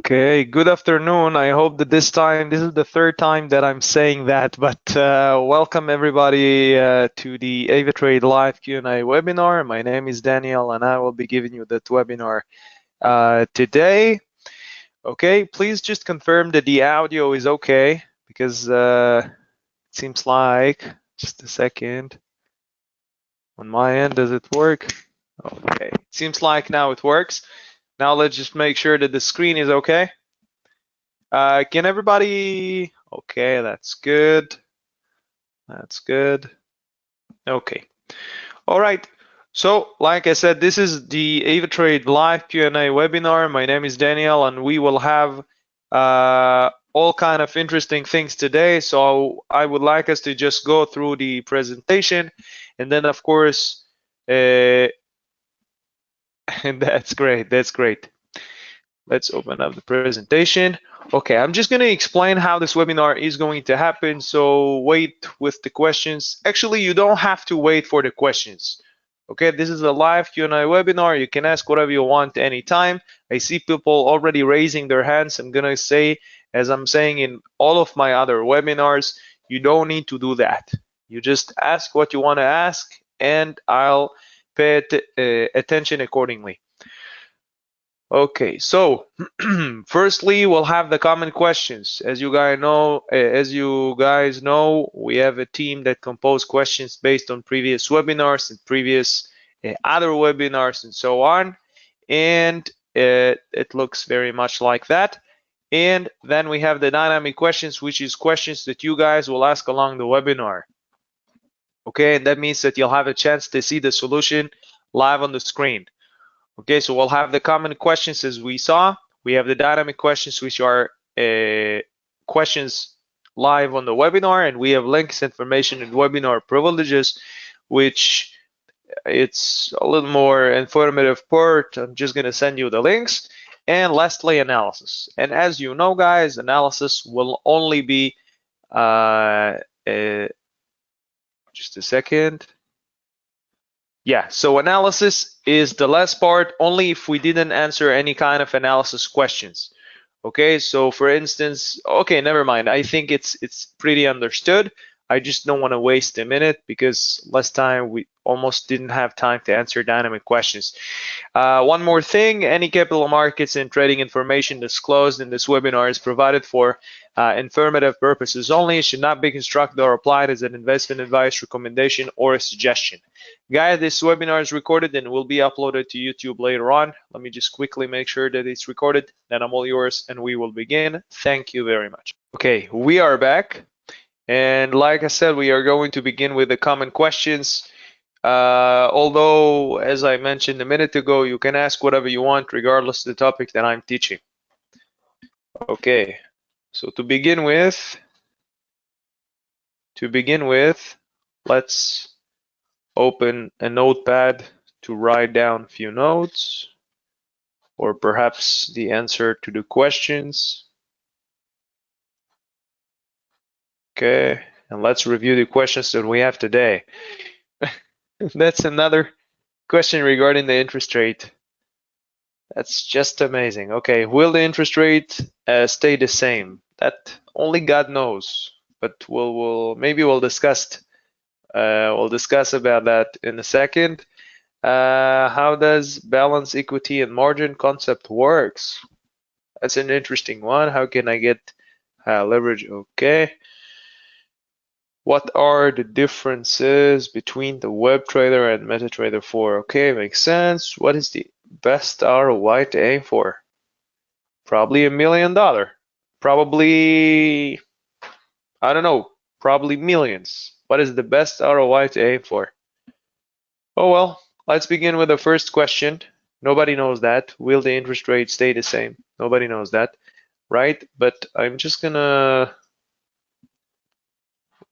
Okay, good afternoon. I hope that this is the third time that I'm saying that, but welcome everybody to the AvaTrade live Q&A webinar. My name is Daniel and I will be giving you that webinar today. Okay, please just confirm that the audio is okay because it seems like, just a second, on my end, does it work? Okay, it seems like now it works. Now let's just make sure that the screen is okay. Can everybody? Okay, that's good. That's good. Okay. All right. So, like I said, this is the AvaTrade live Q&A webinar. My name is Daniel, and we will have all kind of interesting things today. So I would like us to just go through the presentation, and then of course, and that's great. That's great. Let's open up the presentation. Okay, I'm just going to explain how this webinar is going to happen. So wait with the questions. Actually, you don't have to wait for the questions. Okay, this is a live Q&A webinar. You can ask whatever you want anytime. I see people already raising their hands. I'm going to say, as I'm saying in all of my other webinars, you don't need to do that. You just ask what you want to ask, and I'll pay attention accordingly. Okay, so firstly, we'll have the common questions. As you guys know, we have a team that compose questions based on previous webinars and previous other webinars and so on. And it looks very much like that. And then we have the dynamic questions, which is questions that you guys will ask along the webinar. Okay, and that means that you'll have a chance to see the solution live on the screen. Okay, so we'll have the common questions as we saw. We have the dynamic questions, which are questions live on the webinar, and we have links, information, and webinar privileges, which it's a little more informative part. I'm just going to send you the links. And lastly, analysis. And as you know, guys, analysis will only be, just a second. Yeah, so analysis is the last part only if we didn't answer any kind of analysis questions. Okay, so for instance, okay, never mind. I think it's pretty understood. I just don't want to waste a minute because last time we almost didn't have time to answer dynamic questions. One more thing, any capital markets and trading information disclosed in this webinar is provided for informative purposes only. It should not be constructed or applied as an investment advice, recommendation, or a suggestion. Guys, this webinar is recorded and will be uploaded to YouTube later on. Let me just quickly make sure that it's recorded. Then I'm all yours and we will begin. Thank you very much. Okay, we are back. And like I said, we are going to begin with the common questions. Although, as I mentioned a minute ago, you can ask whatever you want regardless of the topic that I'm teaching. Okay, so to begin with, let's open a notepad to write down a few notes or perhaps the answer to the questions. Okay, and let's review the questions that we have today. That's another question regarding the interest rate. That's just amazing. Okay, will the interest rate stay the same? That only God knows, but maybe we'll discuss about that in a second. How does balance equity and margin concept works? That's an interesting one. How can I get leverage? Okay. What are the differences between the web trader and MetaTrader 4? Okay, makes sense. What is the best ROI to aim for? Probably $1 million. Probably, I don't know, probably millions. What is the best ROI to aim for? Oh well, let's begin with the first question. Nobody knows that. Will the interest rate stay the same? Nobody knows that, right? But I'm just gonna,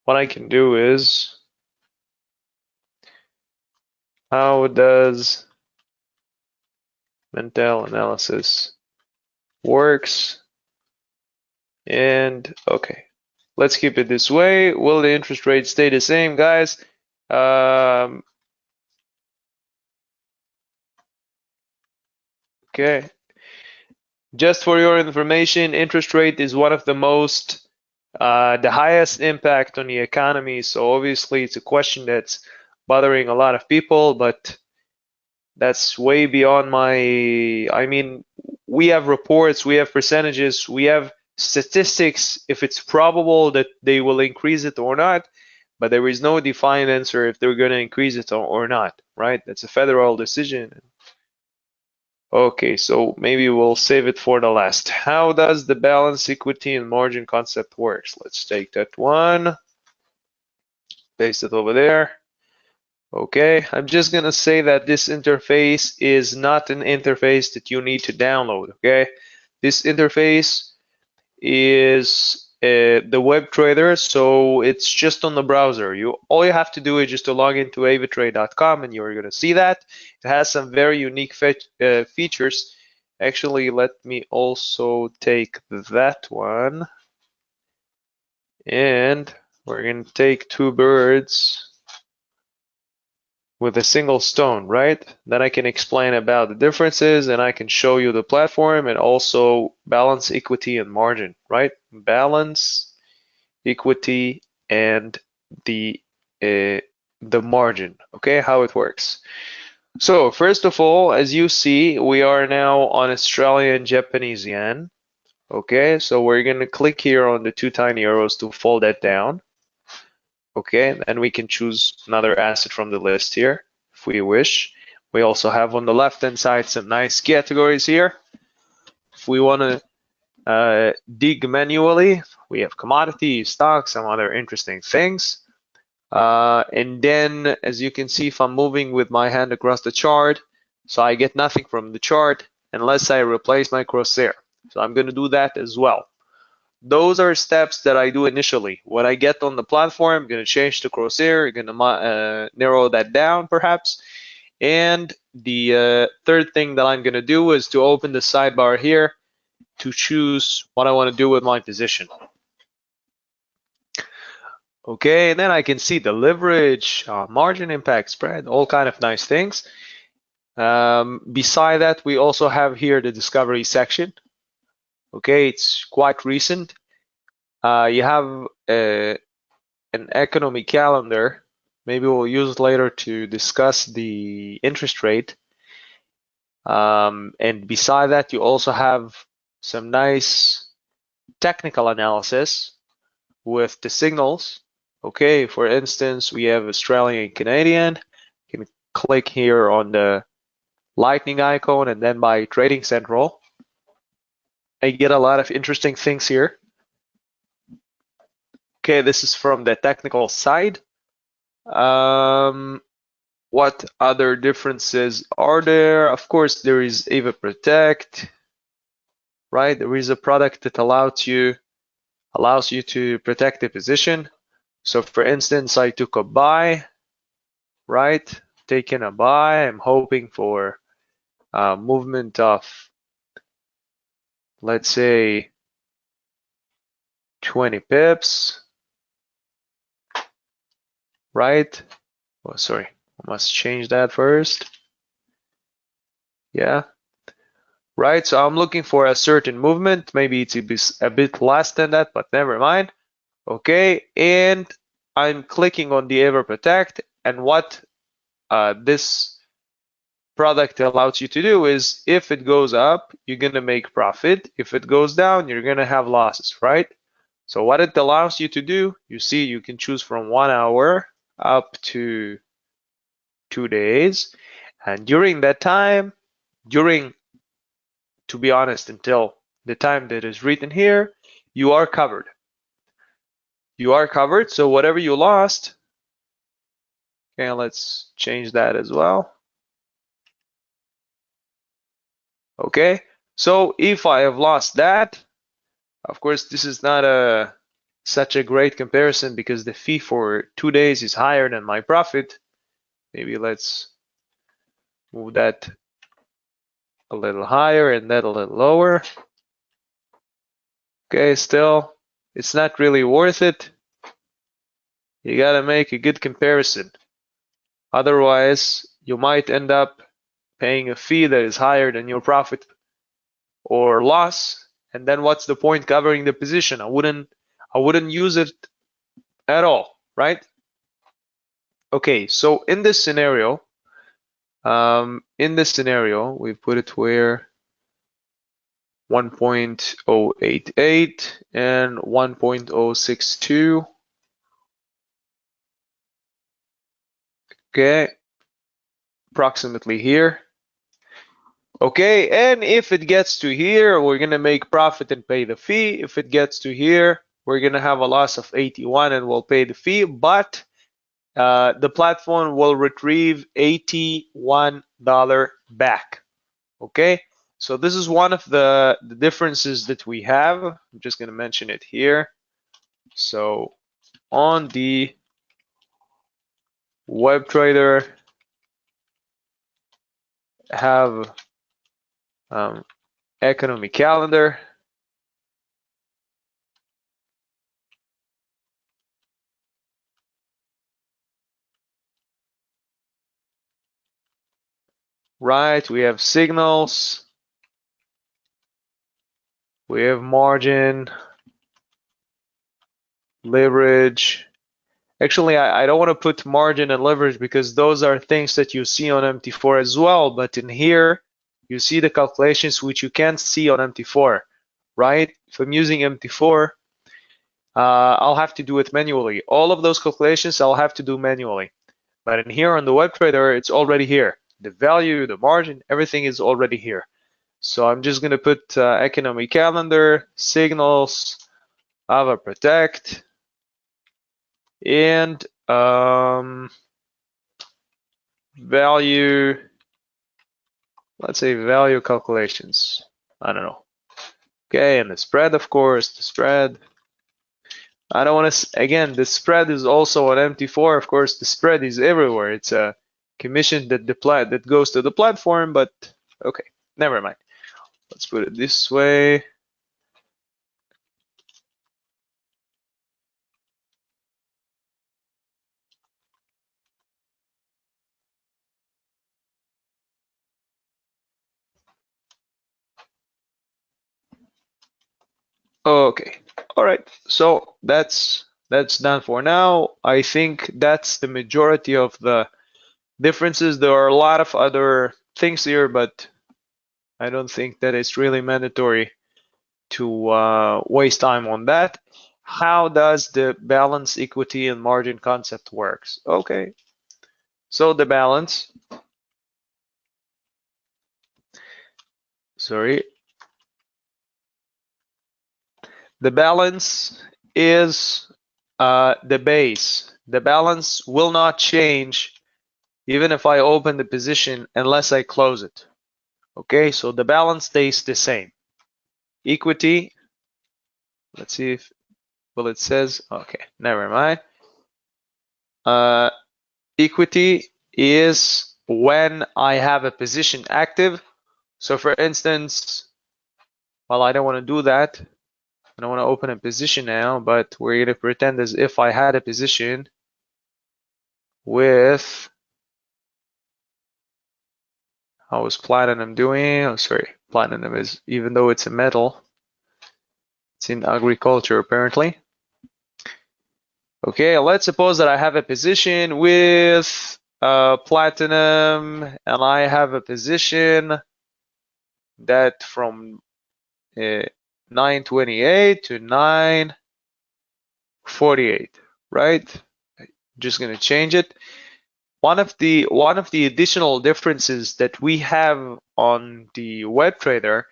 what I can do is, how does mental analysis works? And okay, let's keep it this way. Will the interest rate stay the same, guys? Okay. Just for your information, interest rate is one of the the highest impact on the economy. So obviously it's a question that's bothering a lot of people, but that's way beyond I mean, we have reports, we have percentages, we have statistics if it's probable that they will increase it or not, but there is no defined answer if they're going to increase it or not, right? That's a federal decision. Okay, so maybe we'll save it for the last. How does the balance, equity, and margin concept works? Let's take that one, paste it over there. Okay, I'm just gonna say that this interface is not an interface that you need to download, okay? This interface is the web trader, so it's just on the browser. All you have to do is just to log into avatrade.com and you're gonna see that. It has some very unique features. Actually, let me also take that one, and we're gonna take two birds with a single stone, right? Then I can explain about the differences and I can show you the platform and also balance, equity, and margin, right? Balance, equity, and the margin, okay? How it works. So first of all, as you see, we are now on Australian Japanese yen. Okay, so we're gonna click here on the two tiny arrows to fold that down. Okay, and we can choose another asset from the list here if we wish. We also have on the left hand side some nice categories here. If we want to dig manually, we have commodities, stocks, some other interesting things. And then, as you can see, if I'm moving with my hand across the chart, so I get nothing from the chart unless I replace my crosshair. So I'm going to do that as well. Those are steps that I do initially. When I get on the platform, I'm going to change the crosshair, going to narrow that down perhaps. And the third thing that I'm going to do is to open the sidebar here to choose what I want to do with my position. Okay, and then I can see the leverage, margin impact, spread, all kind of nice things. Beside that, we also have here the discovery section. Okay, it's quite recent. You have an economy calendar. Maybe we'll use it later to discuss the interest rate. And beside that, you also have some nice technical analysis with the signals. Okay, for instance, we have Australian and Canadian. You can click here on the lightning icon and then by Trading Central. I get a lot of interesting things here. Okay, this is from the technical side. What other differences are there? Of course, there is AvaProtect, right? There is a product that allows you to protect the position. So for instance, I took a buy, right? Taking a buy, I'm hoping for movement of, let's say, 20 pips, right? Oh, sorry, I must change that first. Yeah, right, so I'm looking for a certain movement. Maybe it's a bit less than that, but never mind. Okay, and I'm clicking on the AvaProtect, and what this product allows you to do is if it goes up, you're gonna make profit. If it goes down, you're gonna have losses, right? So what it allows you to do, you see, you can choose from 1 hour up to 2 days, and during that time, to be honest, until the time that is written here, you are covered. You are covered, so whatever you lost, okay, let's change that as well. Okay, so if I have lost that, of course, this is not such a great comparison because the fee for 2 days is higher than my profit. Maybe let's move that a little higher and that a little lower. Okay, still, it's not really worth it. You gotta make a good comparison. Otherwise, you might end up paying a fee that is higher than your profit or loss, and then what's the point covering the position? I wouldn't use it at all, right? Okay, so in this scenario, we put it where 1.088 and 1.062. Okay, approximately here. Okay, and if it gets to here, we're gonna make profit and pay the fee. If it gets to here, we're gonna have a loss of 81 and we'll pay the fee, but the platform will retrieve $81 back. Okay, so this is one of the differences that we have. I'm just gonna mention it here. So on the web trader have economic calendar. Right, we have signals, we have margin, leverage. Actually, I don't want to put margin and leverage because those are things that you see on MT4 as well, but in here you see the calculations which you can't see on MT4, right? If I'm using MT4, I'll have to do it manually. All of those calculations I'll have to do manually. But in here on the web trader, it's already here. The value, the margin, everything is already here. So I'm just gonna put economic calendar, signals, AvaProtect, and value, let's say value calculations. I don't know. Okay, and the spread, of course, the spread. I don't want to, again, the spread is also on MT4. Of course, the spread is everywhere. It's a commission that goes to the platform, but okay, never mind. Let's put it this way. Okay, all right. So that's done for now. I think that's the majority of the differences. There are a lot of other things here, but I don't think that it's really mandatory to waste time on that. How does the balance, equity, and margin concept works? Okay, so the balance, sorry, the balance is the base. The balance will not change even if I open the position unless I close it. Okay, so the balance stays the same. Equity, let's see if, well, it says, okay, never mind. Equity is when I have a position active. So for instance, well, I don't want to do that. I don't want to open a position now, but we're going to pretend as if I had a position with, how is platinum doing? Oh, sorry, platinum is, even though it's a metal, it's in agriculture apparently. Okay, let's suppose that I have a position with platinum, and I have a position that from 928 to 948, right? Just gonna change it. One of the additional differences that we have on the web trader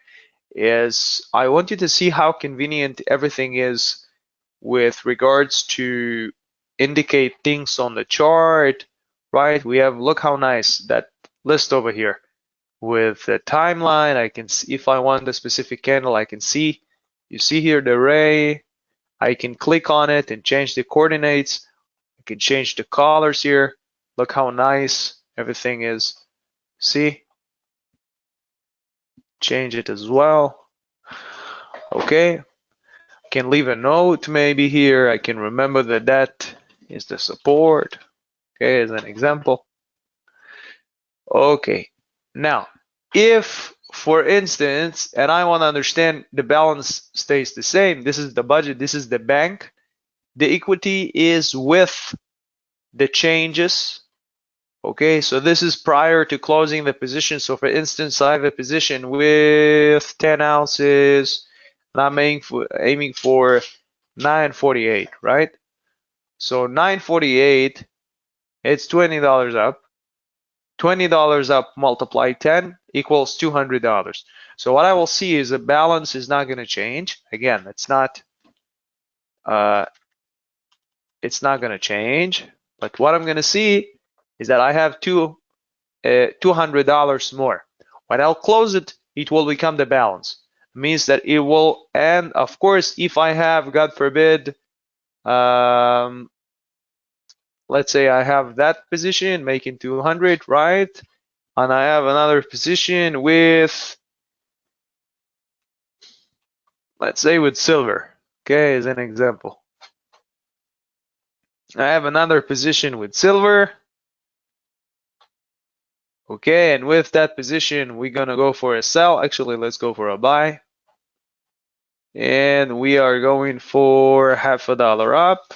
is I want you to see how convenient everything is with regards to indicate things on the chart, right? We have, look how nice that list over here with the timeline. I can see if I want a specific candle, I can see, you see here the array. I can click on it and change the coordinates. I can change the colors here. Look how nice everything is. See? Change it as well. Okay. I can leave a note maybe here. I can remember that is the support. Okay, as an example. Okay. Now, if for instance, and I want to understand the balance stays the same. This is the budget, this is the bank. The equity is with the changes. Okay, so this is prior to closing the position. So for instance, I have a position with 10 ounces, and I'm aiming for 948, right? So 948, it's $20 up. $20 up multiply 10 equals $200. So what I will see is the balance is not going to change. Again, it's not going to change. But what I'm going to see is that I have $200 more. When I'll close it, it will become the balance. It means that it will, and of course, if I have, God forbid, let's say I have that position making 200, right? And I have another position with, let's say with silver, okay, as an example. I have another position with silver, okay, and with that position, we're gonna go for a sell. Actually, let's go for a buy. And we are going for $0.50 up.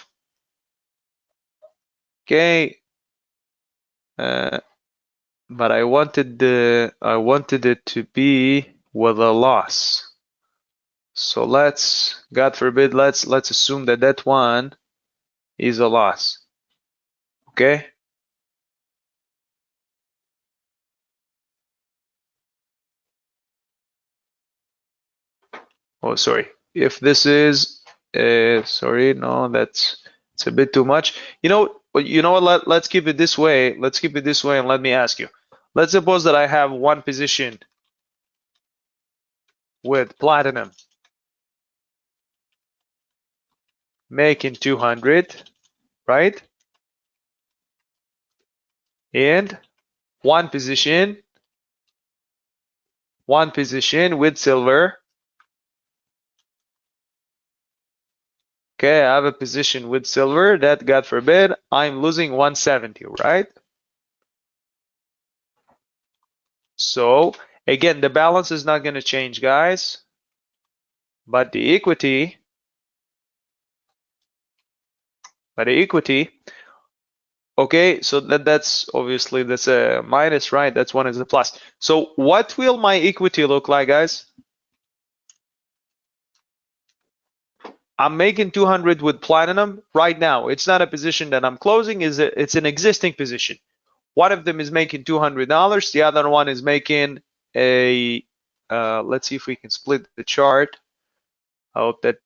Okay, but I wanted it to be with a loss. So let's, God forbid, let's assume that that one is a loss. Okay. Oh, sorry. If this is, sorry, no, it's a bit too much. You know what? Let's keep it this way. Let's keep it this way, and let me ask you. Let's suppose that I have one position with platinum making 200, right? And one position with silver. Okay, I have a position with silver that, God forbid, I'm losing 170, right? So again, the balance is not going to change, guys, but the equity, okay, so that's obviously that's a minus, right? That's one is a plus. So what will my equity look like, guys? I'm making 200 with platinum right now. It's not a position that I'm closing, it's an existing position. One of them is making $200. The other one is making a, let's see if we can split the chart. I hope that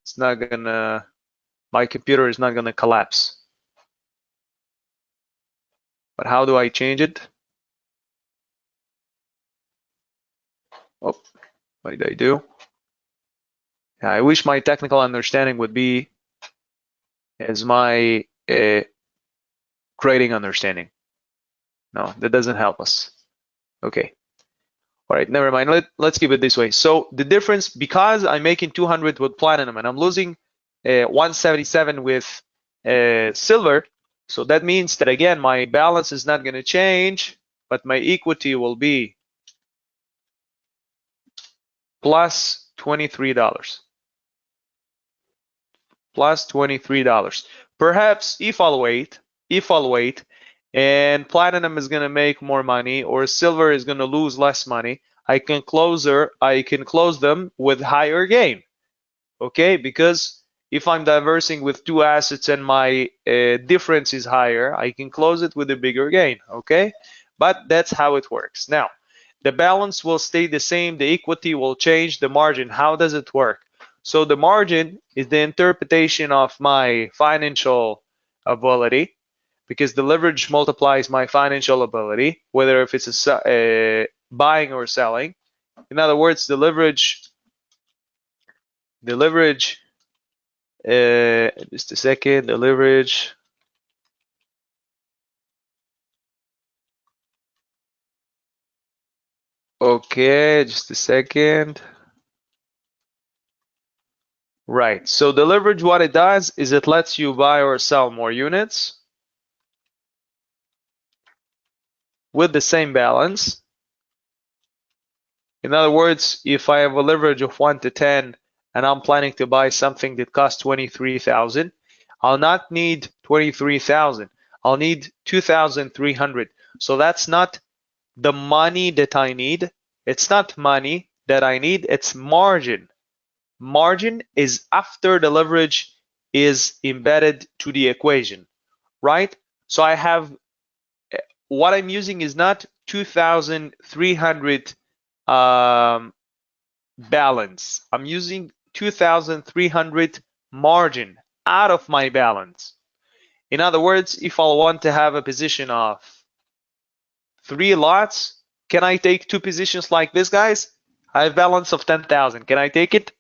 it's not gonna, my computer is not gonna collapse. But how do I change it? Oh, what did I do? Yeah, I wish my technical understanding would be as my trading understanding. No, that doesn't help us. Okay. All right, never mind. Let's keep it this way. So the difference, because I'm making 200 with platinum and I'm losing 177 with silver, so that means that again, my balance is not going to change, but my equity will be plus $23. Plus $23. Perhaps if I'll wait, and platinum is going to make more money or silver is going to lose less money, I can close them with higher gain. Okay, because if I'm diversing with two assets and my difference is higher, I can close it with a bigger gain. Okay, but that's how it works. Now, the balance will stay the same, the equity will change, the margin, how does it work? So the margin is the interpretation of my financial ability, because the leverage multiplies my financial ability, whether if it's a buying or selling. In other words, the leverage, just a second, the leverage. Okay, just a second. Right, so the leverage, what it does is it lets you buy or sell more units. with the same balance. In other words, if I have a leverage of 1 to 10 and I'm planning to buy something that costs 23,000, I'll not need 23,000. I'll need 2,300. So that's not the money that I need. It's not money that I need, it's margin. Margin is after the leverage is embedded to the equation, right? So I have, what I'm using is not 2,300 balance. I'm using 2,300 margin out of my balance. In other words, if I want to have a position of 3 lots, can I take 2 positions like this, guys? I have balance of 10,000. Can I take it?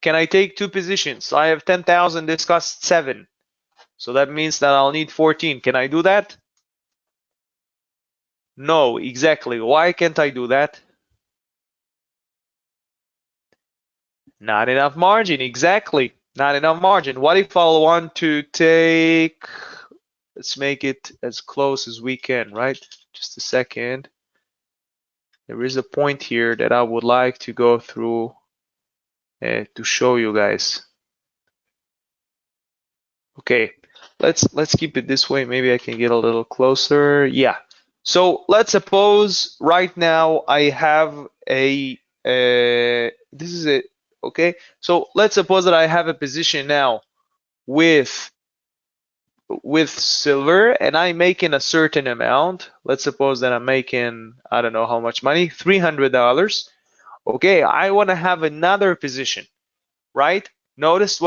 Can I take 2 positions? I have 10,000. This costs 7. So that means that I'll need 14. Can I do that? No, exactly. Why can't I do that? Not enough margin, exactly. Not enough margin. What if I want to take, let's make it as close as we can, right? Just a second. There is a point here that I would like to go through to show you guys. Okay, let's keep it this way. Maybe I can get a little closer. Yeah. So let's suppose right now I have a this is it. Okay. So let's suppose that I have a position now with silver and I'm making a certain amount. Let's suppose that I'm making, I don't know how much money, $300. Okay, I want to have another position, right? Notice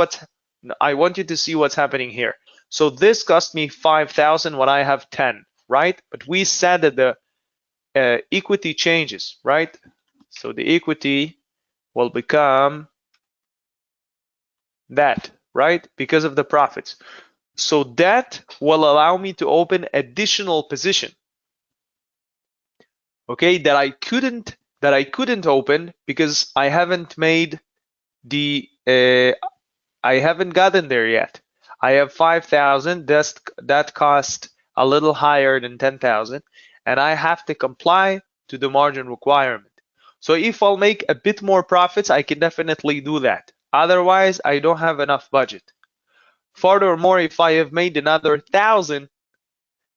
I want you to see what's happening here. So this cost me 5,000 when I have 10, right? But we said that the equity changes, right? So the equity will become that, right? Because of the profits. So that will allow me to open additional position, okay, that I couldn't open because I haven't made the I haven't gotten there yet. I have 5,000. That cost a little higher than 10,000, and I have to comply to the margin requirement. So if I'll make a bit more profits, I can definitely do that. Otherwise, I don't have enough budget. Furthermore, if I have made another 1,000,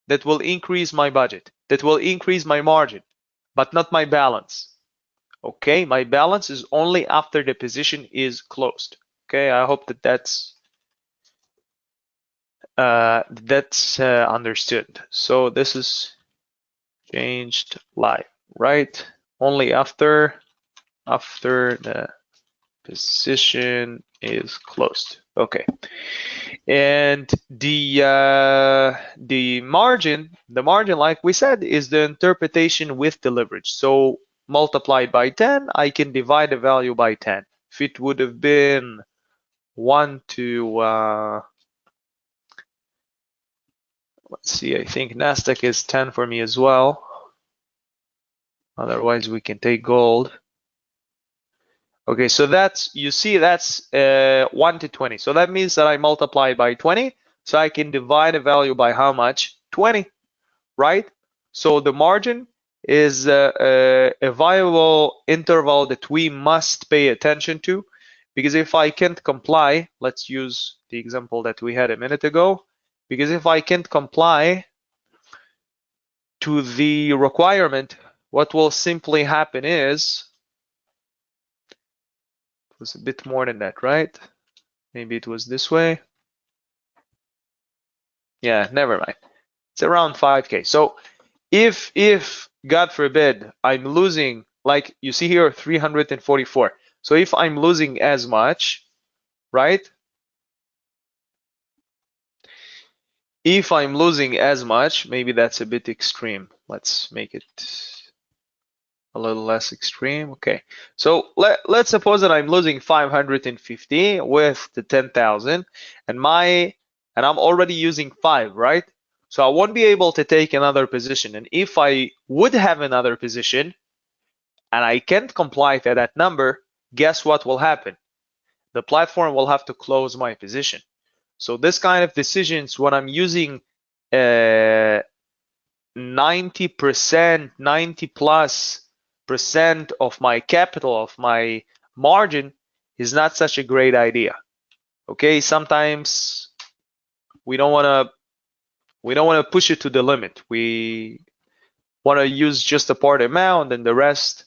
that will increase my budget. That will increase my margin, but not my balance. Okay, my balance is only after the position is closed. Okay, I hope that that's understood. So this is changed live, right? Only after the position is closed. Okay, and the margin, like we said, is the interpretation with the leverage. So multiplied by 10, I can divide the value by 10. If it would have been 1 to let's see, I think Nasdaq is 10 for me as well. Otherwise, we can take gold. Okay, so that's, you see, that's 1 to 20. So that means that I multiply by 20. So I can divide a value by how much? 20, right? So the margin is a viable interval that we must pay attention to, because if I can't comply, let's use the example that we had a minute ago, because if I can't comply to the requirement, what will simply happen is, it was a bit more than that, right? Maybe it was this way. Yeah, never mind. It's around 5K. So if God forbid I'm losing, like you see here, 344. So if I'm losing as much, right? If I'm losing as much, maybe that's a bit extreme. Let's make it a little less extreme. Okay, so let's suppose that I'm losing 550 with the 10,000, and I'm already using 5, right? So I won't be able to take another position. And if I would have another position and I can't comply to that number, guess what will happen? The platform will have to close my position. So this kind of decisions, when I'm using 90%, 90+% of my capital, of my margin, is not such a great idea. Okay, sometimes we don't want to push it to the limit. We want to use just a part amount and the rest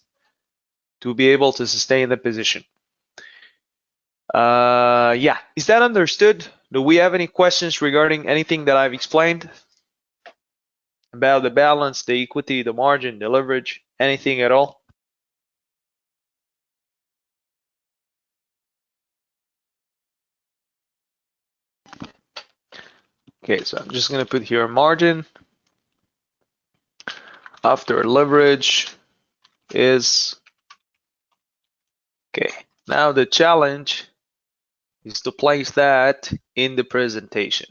to be able to sustain the position. Yeah, is that understood? Do we have any questions regarding anything that I've explained about the balance, the equity, the margin, the leverage, anything at all? Okay, so I'm just going to put here margin after leverage is, okay, now the challenge is to place that in the presentation.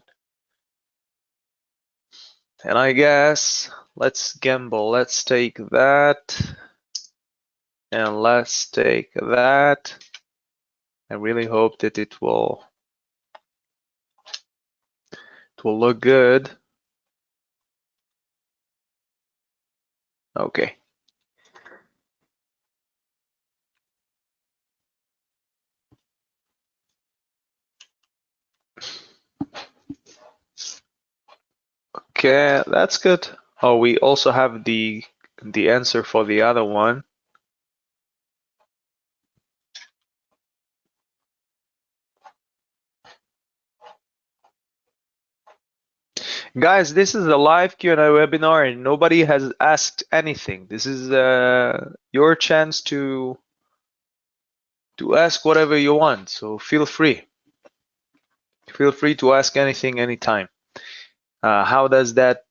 And I guess let's gamble. Let's take that and let's take that. I really hope that it will look good. Okay. Okay, that's good. Oh, we also have the answer for the other one. Guys, this is a live Q&A webinar and nobody has asked anything. This is your chance to ask whatever you want. So feel free. Feel free to ask anything anytime. How does that?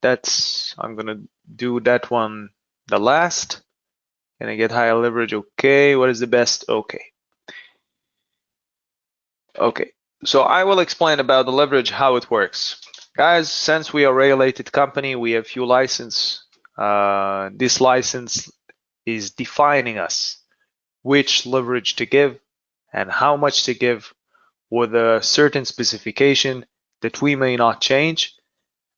I'm gonna do that one the last. Can I get higher leverage? Okay. What is the best? Okay. Okay. So I will explain about the leverage, how it works. Guys, since we are a regulated company, we have few license. This license is defining us which leverage to give and how much to give with a certain specification that we may not change.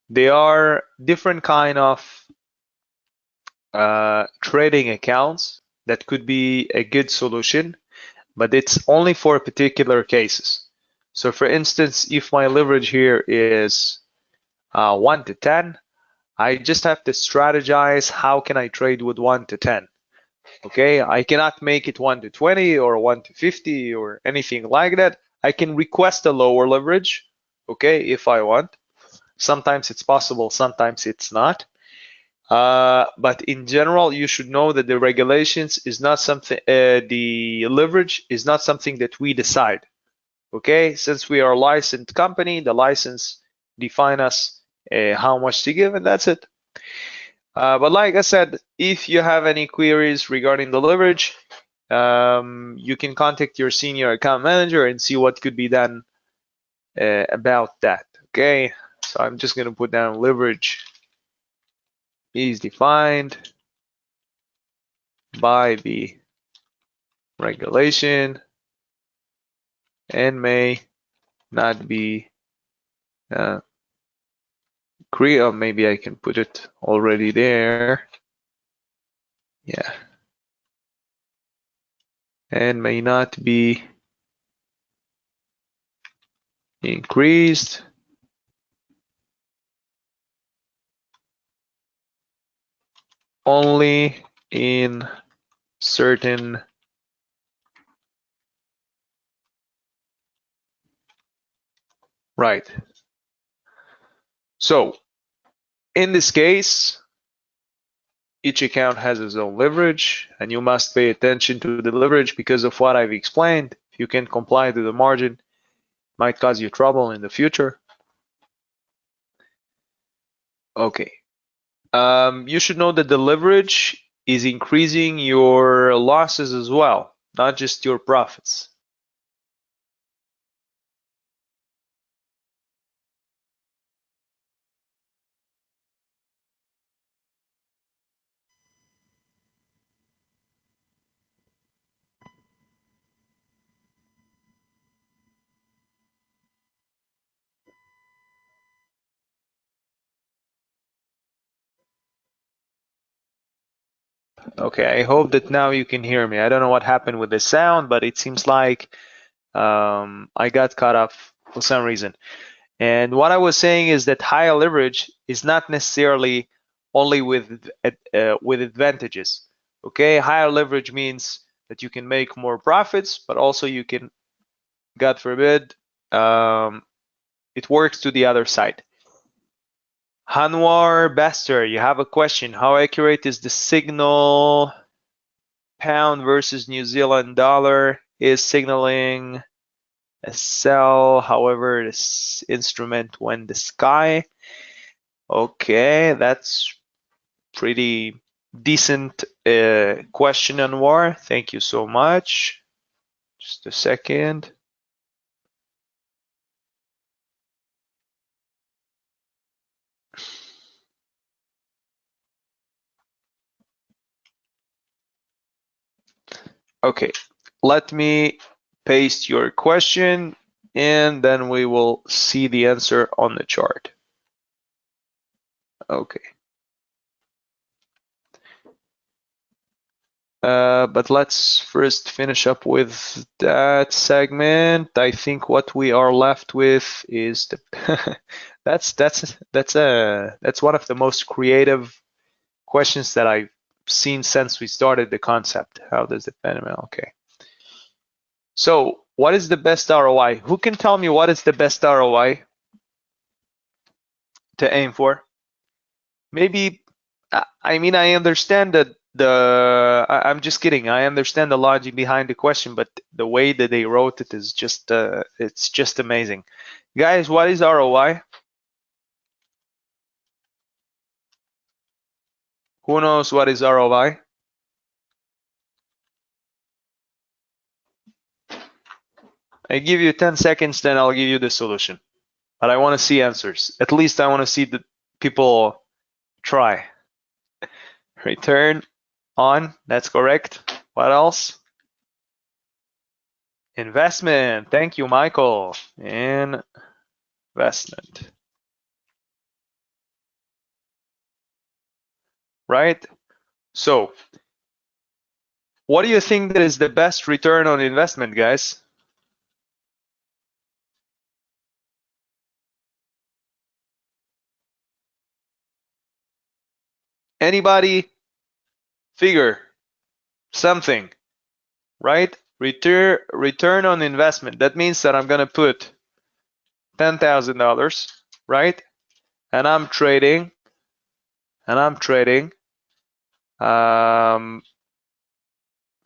There are different kind of trading accounts that could be a good solution, but it's only for particular cases. So for instance, if my leverage here is 1 to 10, I just have to strategize how can I trade with 1 to 10. Okay, I cannot make it 1 to 20 or 1 to 50 or anything like that. I can request a lower leverage, okay, if I want. Sometimes it's possible, sometimes it's not. But in general, you should know that the regulations is not something, the leverage is not something that we decide. Okay, since we are a licensed company, the license define us how much to give, and that's it. But like I said, if you have any queries regarding the leverage, you can contact your senior account manager and see what could be done about that. Okay, so I'm just going to put down leverage is defined by the regulation and may not be or maybe I can put it already there. Yeah. And may not be increased only in certain right. So in this case, each account has its own leverage, and you must pay attention to the leverage because of what I've explained. If you can comply to the margin, it might cause you trouble in the future. Okay. You should know that the leverage is increasing your losses as well, not just your profits. Okay, I hope that now you can hear me. I don't know what happened with the sound, but it seems like I got cut off for some reason. And what I was saying is that higher leverage is not necessarily only with advantages. Okay, higher leverage means that you can make more profits, but also you can, God forbid, it works to the other side. Hanwar Bester, you have a question. How accurate is the signal? Pound versus New Zealand dollar is signaling a sell. However, this instrument went the sky. Okay, that's pretty decent question, Anwar. Thank you so much. Just a second. Okay, let me paste your question and then we will see the answer on the chart. Okay. But let's first finish up with that segment. I think what we are left with is the that's one of the most creative questions that I've seen since we started the concept. How does the phenomenon? Okay. So what is the best ROI? Who can tell me what is the best ROI to aim for? Maybe I mean I understand that I'm just kidding. I understand the logic behind the question, but the way that they wrote it is just it's just amazing. Guys, what is ROI? Who knows what is ROI? I give you 10 seconds, then I'll give you the solution. But I want to see answers. At least I want to see the people try. Return on, that's correct. What else? Investment. Thank you, Michael. Investment. Right? So, what do you think that is the best return on investment, guys? Anybody? Figure something, right? Return on investment. That means that I'm gonna put $10,000, right? And I'm trading.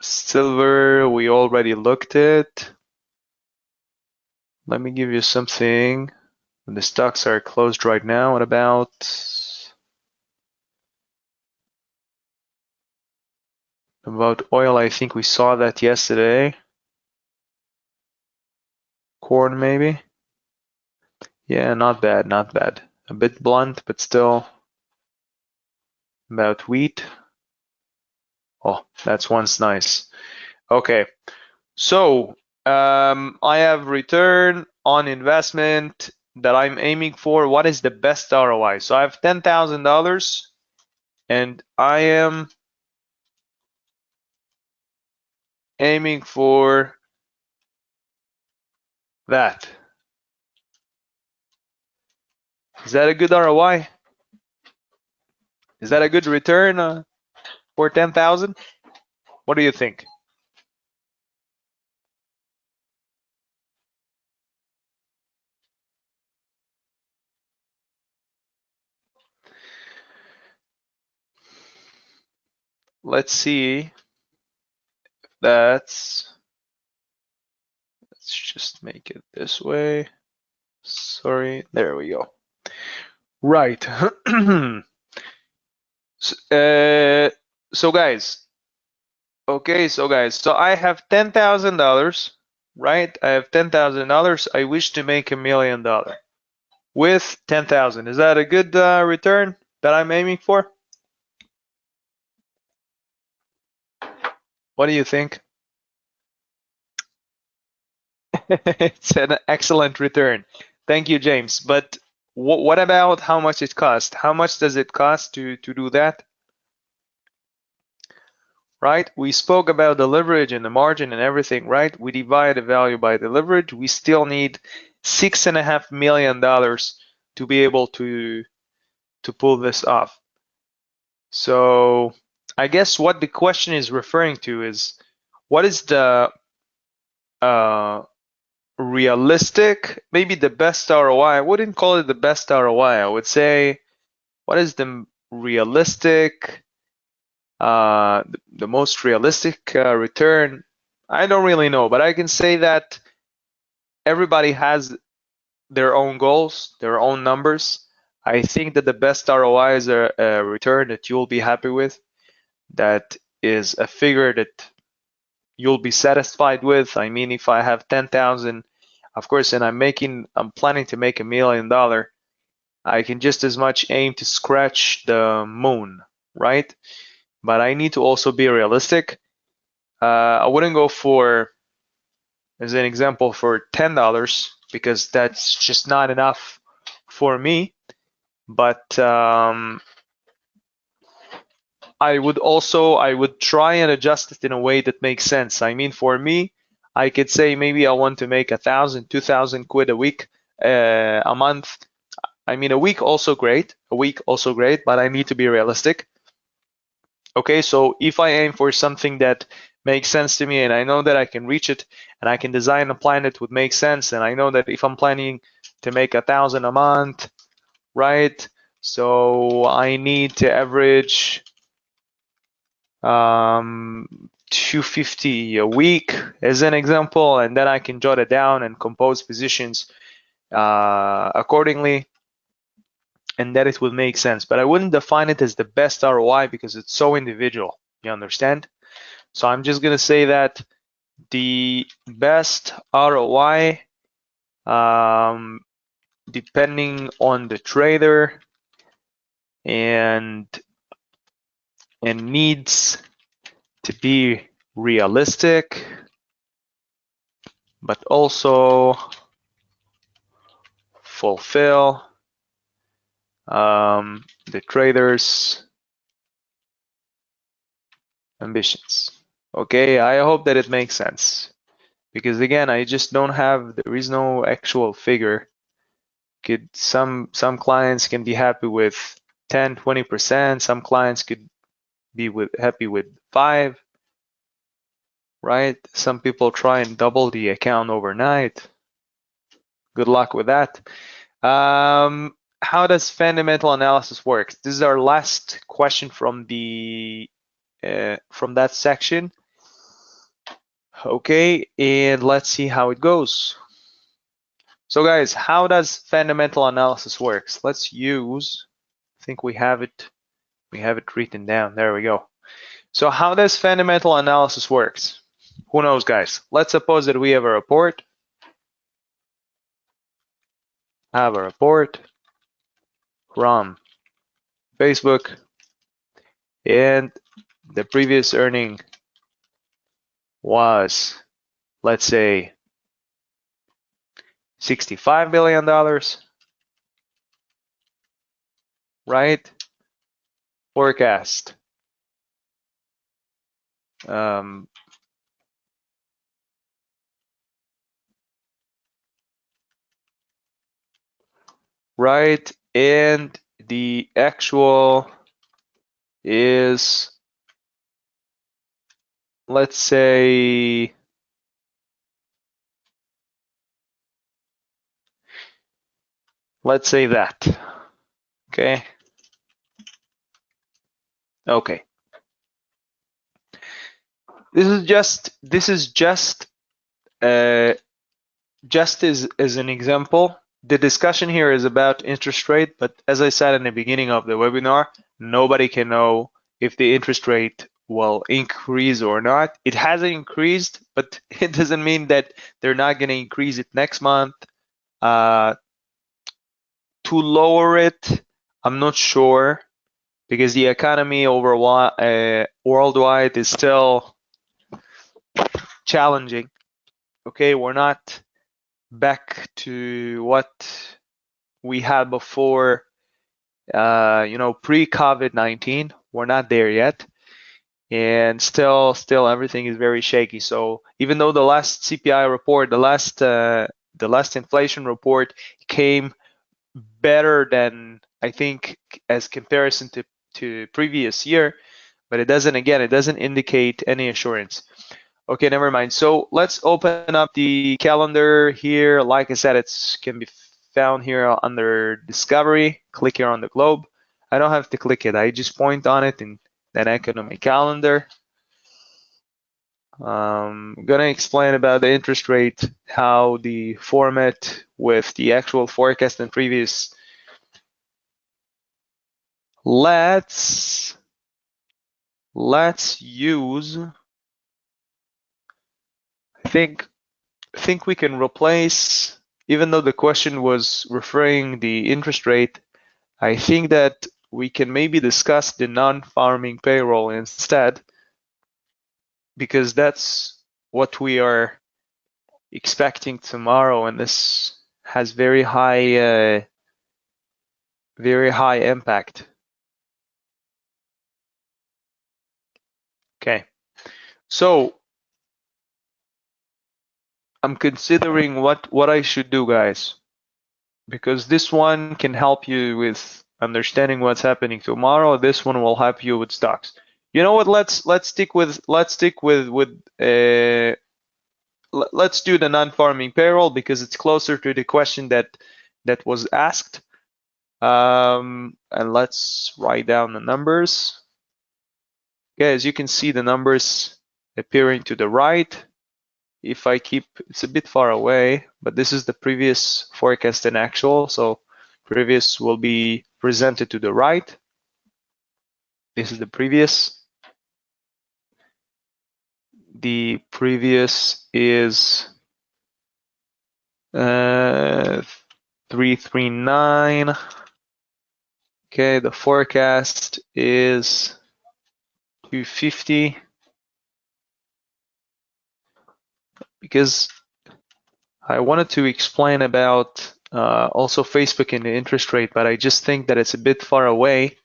Silver, we already looked at. Let me give you something. The stocks are closed right now. What about oil? I think we saw that yesterday. Corn, maybe. Yeah, not bad, not bad. A bit blunt, but still. About wheat. Oh, that's one's nice. Okay, so I have return on investment that I'm aiming for. What is the best ROI? So I have $10,000 and I am aiming for that. Is that a good ROI? Is that a good return for 10,000? What do you think? Let's see. Let's just make it this way. Sorry, there we go. Right. So guys, okay, so guys, so I have $10,000, right? I have $10,000. I wish to make $1 million with 10,000. Is that a good return that I'm aiming for? What do you think? It's an excellent return. Thank you, James. But what about how much it costs? How much does it cost to do that? right? We spoke about the leverage and the margin and everything, right? We divide the value by the leverage. We still need $6.5 million to be able to pull this off. So I guess what the question is referring to is, what is the realistic, maybe the best ROI? I wouldn't call it the best ROI. I would say, what is the realistic, the most realistic return? I don't really know, but I can say that everybody has their own goals, their own numbers. I think that the best ROI is a return that you'll be happy with, that is a figure that you'll be satisfied with. I mean, if I have 10,000, of course, and I'm planning to make $1 million, I can just as much aim to scratch the moon, right? But I need to also be realistic. I wouldn't go for, as an example, for $10 because that's just not enough for me. But I would try and adjust it in a way that makes sense. I mean, for me, I could say maybe I want to make 1,000, 2,000 quid a week, a month. I mean, a week also great, but I need to be realistic. Okay, so if I aim for something that makes sense to me and I know that I can reach it and I can design a plan that would make sense, and I know that if I'm planning to make 1,000 a month, right? So I need to average 250 a week as an example, and then I can jot it down and compose positions accordingly, and that it will make sense. But I wouldn't define it as the best ROI because it's so individual. You understand? So I'm just gonna say that the best ROI, depending on the trader and needs to be realistic, but also fulfill the trader's ambitions. Okay, I hope that it makes sense. Because again, I just don't have, there is no actual figure. Some clients can be happy with 10, 20%. Some clients could be happy with 5, right? Some people try and double the account overnight. Good luck with that. How does fundamental analysis work? This is our last question from that section. Okay, and let's see how it goes. So guys, how does fundamental analysis works? Let's use, I think we have it written down. There we go. So how does fundamental analysis works? Who knows, guys? Let's suppose that we have a report. From Facebook, and the previous earning was, let's say, $65 billion, right? Forecast. Right, and the actual is, let's say, that. Okay. Okay. This is just as an example. The discussion here is about interest rate, but as I said in the beginning of the webinar, nobody can know if the interest rate will increase or not. It hasn't increased, but it doesn't mean that they're not going to increase it next month. To lower it, I'm not sure, because the economy worldwide is still challenging. Okay, we're not back to what we had before, pre-COVID-19. We're not there yet. and still everything is very shaky. So even though the last CPI report, the last inflation report came better than, I think, as comparison to previous year, but it doesn't indicate any assurance. Okay, never mind. So let's open up the calendar here. Like I said, it can be found here under Discovery. Click here on the globe. I don't have to click it. I just point on it and then I go to my calendar. I'm gonna explain about the interest rate, how the format with the actual forecast and previous. Let's use, I think we can replace, even though the question was referring the interest rate, I think that we can maybe discuss the non-farming payroll instead, because that's what we are expecting tomorrow, and this has very high impact. Okay, so I'm considering what I should do, guys, because this one can help you with understanding what's happening tomorrow. This one will help you with stocks. You know what? Let's stick with let's do the non-farming payroll because it's closer to the question that was asked. And let's write down the numbers. Okay, as you can see, the numbers appearing to the right. If I keep, it's a bit far away, but this is the previous forecast and actual. So previous will be presented to the right. This is the previous. The previous is 339. Okay, the forecast is 250. Because I wanted to explain about also Facebook and the interest rate, but I just think that it's a bit far away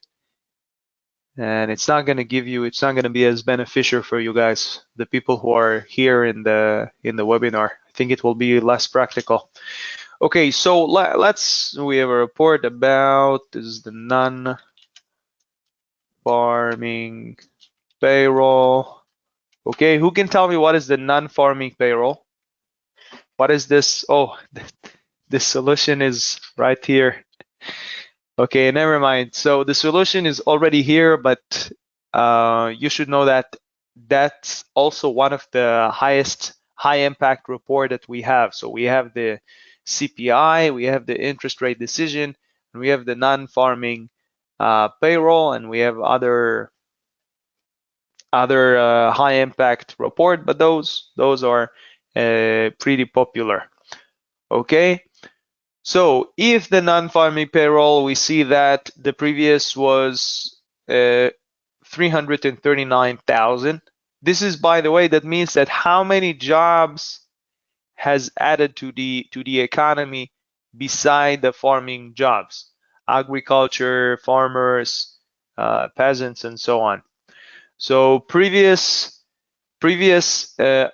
and it's not going to be as beneficial for you guys, the people who are here in the webinar. I think it will be less practical. Okay, so we have a report about, this is the non-farming payroll. Okay, who can tell me what is the non-farming payroll? What is this? Oh, the solution is right here. Okay, never mind. So the solution is already here, but you should know that that's also one of the highest high impact report that we have. So we have the CPI, we have the interest rate decision, and we have the non-farming payroll, and we have other high impact report, but those are pretty popular. Okay, so if the non-farming payroll, we see that the previous was 339,000. This is, by the way, that means that how many jobs has added to the economy beside the farming jobs, agriculture, farmers, peasants, and so on. So previous, oh,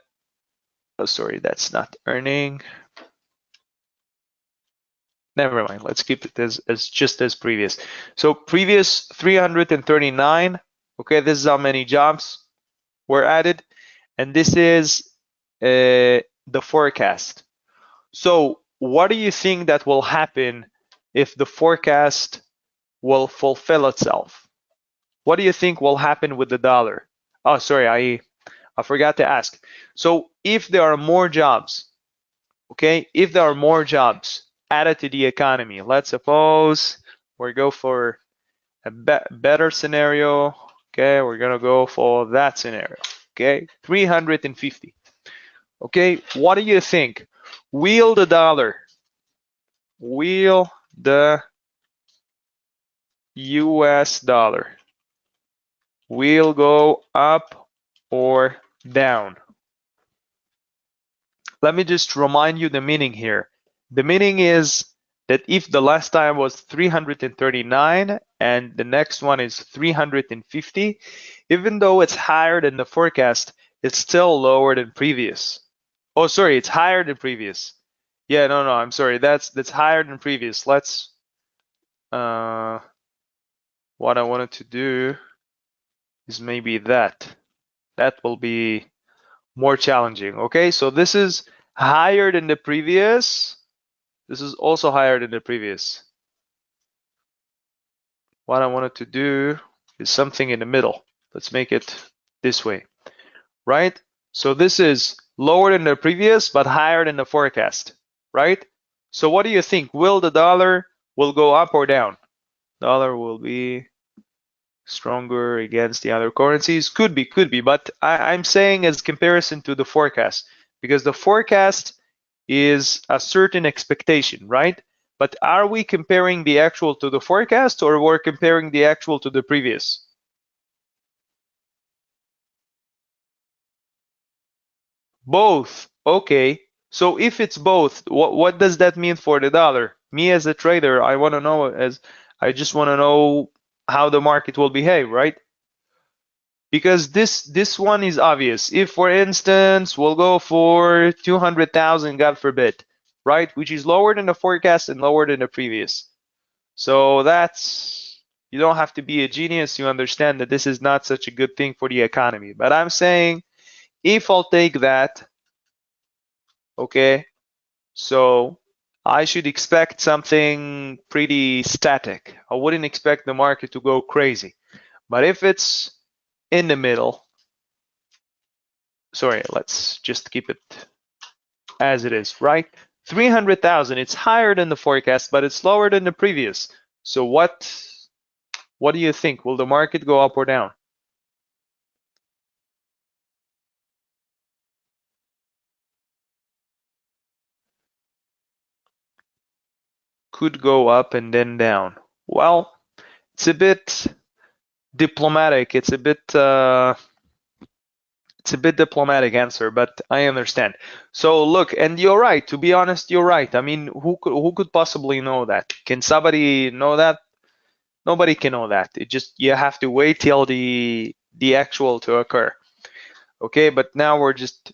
sorry, that's not earning. Never mind, let's keep it as just as previous. So previous 339, okay, this is how many jobs were added, and this is the forecast. So what do you think that will happen if the forecast will fulfill itself? What do you think will happen with the dollar? Oh, sorry, I forgot to ask. So if there are more jobs, okay, if there are more jobs added to the economy, let's suppose we go for a better scenario, okay, we're gonna go for that scenario, okay, 350. Okay, what do you think? Will the US dollar will go up or down? Let me just remind you the meaning here. The meaning is that if the last time was 339 and the next one is 350. Even though it's higher than the forecast, it's still lower than previous. Oh, sorry, it's higher than previous. Yeah, no, I'm sorry. That's higher than previous. Let's what I wanted to do is maybe that. That will be more challenging. Okay, so this is higher than the previous. This is also higher than the previous. What I wanted to do is something in the middle. Let's make it this way, right? So this is lower than the previous, but higher than the forecast, right? So what do you think? Will the dollar will go up or down? Dollar will be stronger against the other currencies. Could be, but I'm saying as comparison to the forecast, because the forecast is a certain expectation, right? But are we comparing the actual to the forecast, or we're comparing the actual to the previous? Both. Okay. So if it's both, what does that mean for the dollar? Me as a trader, I want to know, as I just want to know how the market will behave, right? Because this one is obvious. If, for instance, we'll go for 200,000, God forbid, right? Which is lower than the forecast and lower than the previous. So that's, you don't have to be a genius. You understand that this is not such a good thing for the economy. But I'm saying, if I'll take that, okay, so I should expect something pretty static. I wouldn't expect the market to go crazy. But if it's in the middle, sorry, let's just keep it as it is, right? 300,000, it's higher than the forecast, but it's lower than the previous. So what do you think? Will the market go up or down? Could go up and then down. Well, it's a bit diplomatic. It's a bit diplomatic answer, but I understand. So look, and you're right. To be honest, you're right. I mean, who could possibly know that? Can somebody know that? Nobody can know that. It just, you have to wait till the actual to occur. Okay, but now we're just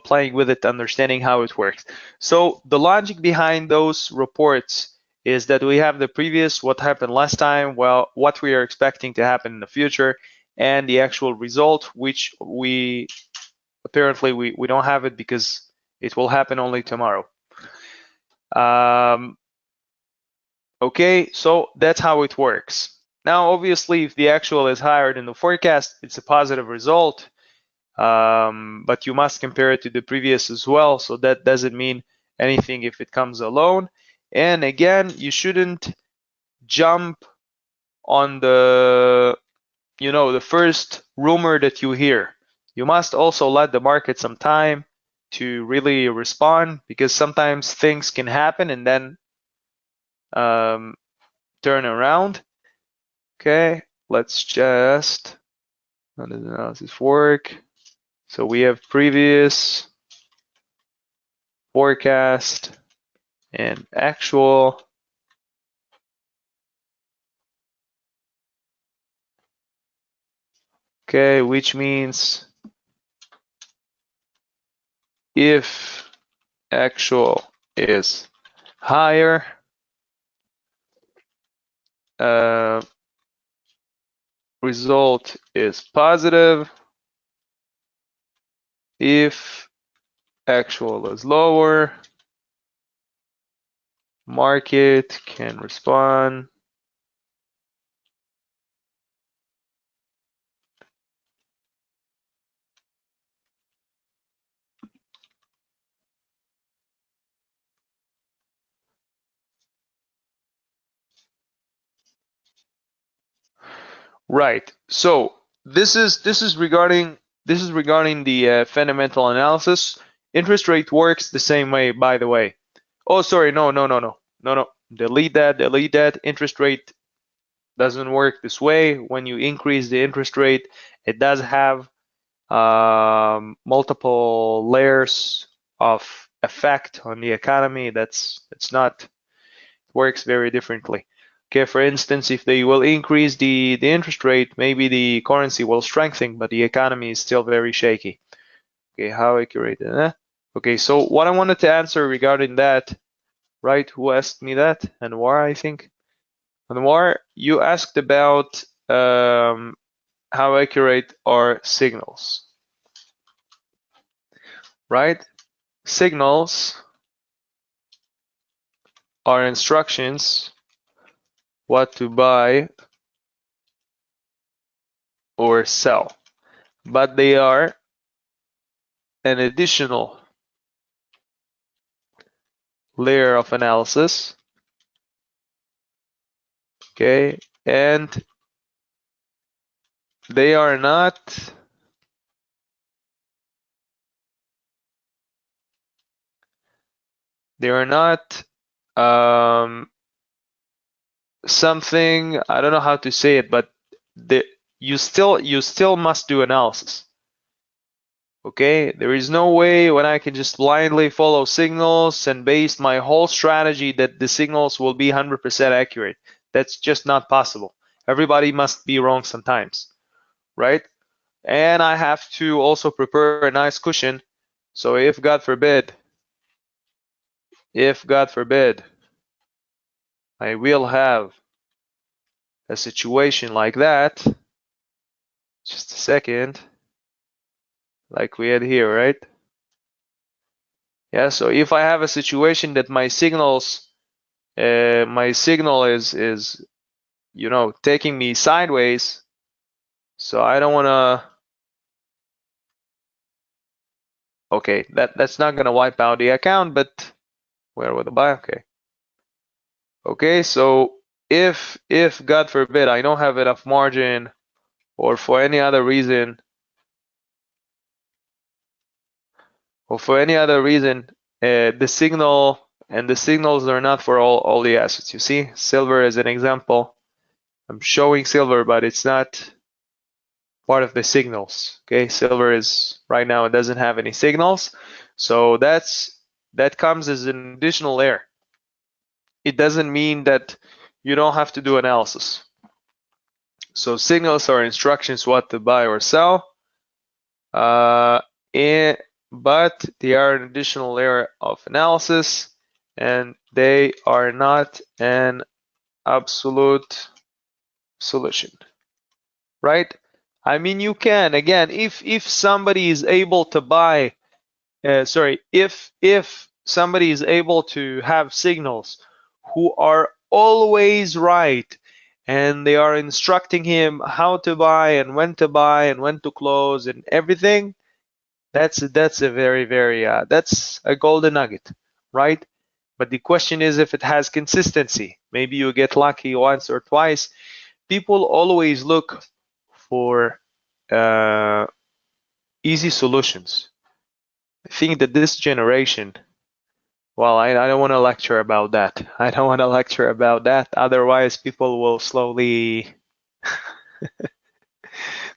playing with it, understanding how it works. So the logic behind those reports is that we have the previous, what happened last time, well, what we are expecting to happen in the future, and the actual result, which we apparently we don't have it because it will happen only tomorrow. Okay, so that's how it works. Now, obviously, if the actual is higher than the forecast, it's a positive result. But you must compare it to the previous as well, so that doesn't mean anything if it comes alone. And again, you shouldn't jump on the first rumor that you hear. You must also let the market some time to really respond, because sometimes things can happen and then turn around. Okay, let's just, how does analysis work? So we have previous, forecast, and actual. Okay, which means if actual is higher, result is positive. If actual is lower, market can respond. Right. So this is regarding the fundamental analysis. Interest rate works the same way, by the way. Oh, sorry, no. Delete that. Delete that. Interest rate doesn't work this way. When you increase the interest rate, it does have multiple layers of effect on the economy. That's not, works very differently. Okay, for instance, if they will increase the interest rate, maybe the currency will strengthen, but the economy is still very shaky. Okay, how accurate? Okay, so what I wanted to answer regarding that, right? Who asked me that? Anwar, I think. Anwar, you asked about how accurate are signals, right? Signals are instructions what to buy or sell, but they are an additional layer of analysis, okay, and they are not um, something, I don't know how to say it, but you still must do analysis. Okay, there is no way when I can just blindly follow signals and base my whole strategy that the signals will be 100% accurate. That's just not possible. Everybody must be wrong sometimes, right? And I have to also prepare a nice cushion. So if God forbid, I will have a situation like that, just a second, like we had here, right? Yeah, so if I have a situation that my signal is taking me sideways, so I don't want to. Okay, that's not gonna wipe out the account, but where would I buy? Okay, so if God forbid I don't have enough margin, or for any other reason, the signals are not for all the assets. You see, silver as an example. I'm showing silver, but it's not part of the signals. Okay, silver is right now, it doesn't have any signals, so that comes as an additional layer. It doesn't mean that you don't have to do analysis. So signals are instructions what to buy or sell, but they are an additional layer of analysis, and they are not an absolute solution, right? I mean, you can, again, if somebody is able to buy, if somebody is able to have signals who are always right, and they are instructing him how to buy and when to close and everything, that's a very that's a golden nugget, right? But the question is if it has consistency. Maybe you get lucky once or twice. People always look for easy solutions. I think that this generation, well, I don't want to lecture about that. I don't want to lecture about that. Otherwise, people will slowly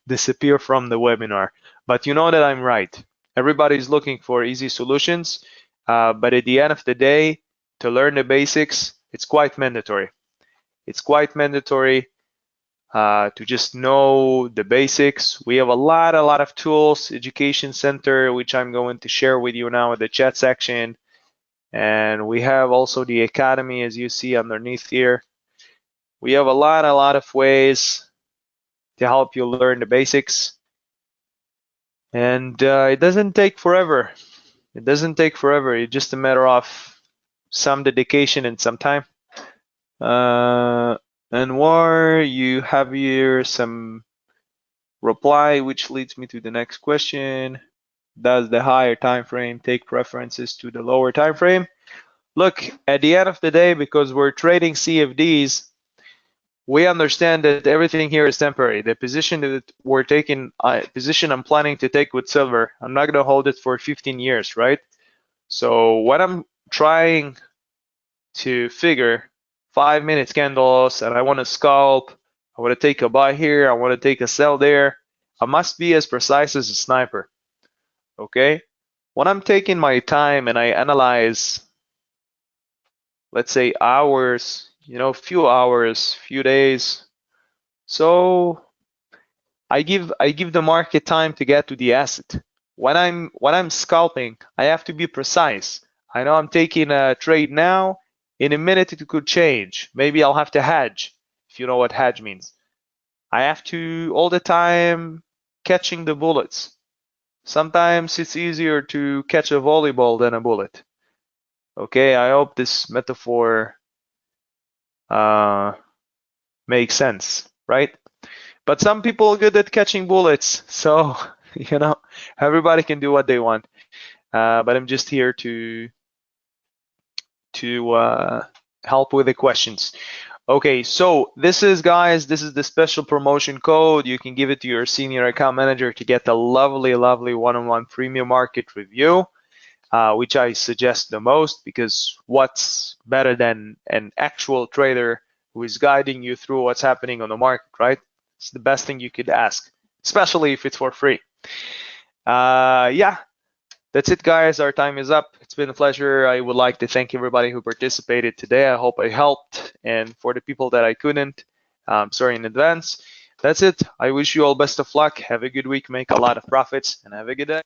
disappear from the webinar. But you know that I'm right. Everybody's looking for easy solutions. But at the end of the day, to learn the basics, it's quite mandatory. It's quite mandatory to just know the basics. We have a lot of tools, Education Center, which I'm going to share with you now in the chat section. And we have also the Academy, as you see underneath here. We have a lot of ways to help you learn the basics. And it doesn't take forever. It doesn't take forever. It's just a matter of some dedication and some time. Anwar, you have here some reply, which leads me to the next question. Does the higher time frame take preferences to the lower time frame? Look, at the end of the day, because we're trading CFDs, we understand that everything here is temporary. The position that we're taking, position I'm planning to take with silver, I'm not going to hold it for 15 years, right? So what I'm trying to figure, 5-minute candles, and I want to scalp, I want to take a buy here, I want to take a sell there. I must be as precise as a sniper, okay? When I'm taking my time and I analyze, let's say, hours, few hours, few days. So I give the market time to get to the asset. When I'm scalping, I have to be precise. I know I'm taking a trade now. In a minute, it could change. Maybe I'll have to hedge, if you know what hedge means. I have to all the time catching the bullets. Sometimes it's easier to catch a volleyball than a bullet. Okay, I hope this metaphor makes sense, right? But some people are good at catching bullets, so everybody can do what they want. But I'm just here to help with the questions. Okay, so this is the special promotion code. You can give it to your senior account manager to get the lovely one-on-one premium market review, which I suggest the most, because what's better than an actual trader who is guiding you through what's happening on the market, right? It's the best thing you could ask, especially if it's for free. Yeah, that's it, guys. Our time is up. It's been a pleasure. I would like to thank everybody who participated today. I hope I helped. And for the people that I couldn't, sorry in advance. That's it. I wish you all best of luck. Have a good week. Make a lot of profits and have a good day.